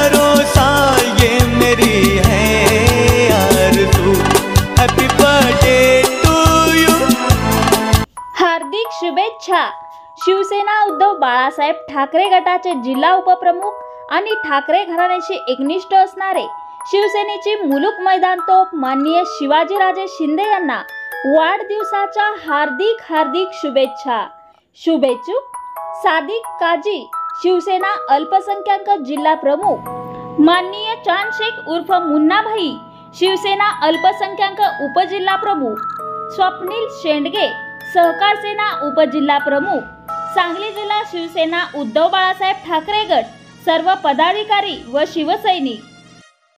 हजारों साल ये मेरी है आरज़ू। Happy birthday to you. हार्दिक शुभेच्छा। शिवसेना उद्धव बाळासाहेब ठाकरे गटाचे जिल्हा उपप्रमुख आणि ठाकरे घराण्याशी एकनिष्ठ असणारे शिवसेनेचे मुलुक मैदान तोप माननीय शिवाजीराजे शिंदे यांना वाढदिवसाच्या हार्दिक हार्दिक शुभेच्छा। शुभेच्छुक सादिक काजी शिवसेना अल्पसंख्याक जिल्हा प्रमुख, माननीय चांद शेख उर्फ मुन्नाभाई शिवसेना अल्पसंख्याक उपजिल्हा प्रमुख, स्वप्नील शेंडगे सहकार सेना उपजिल्हा प्रमुख, सांगली जिल्हा शिवसेना उद्धव बाळासाहेब ठाकरे गट सर्व पदाधिकारी व शिवसैनिक।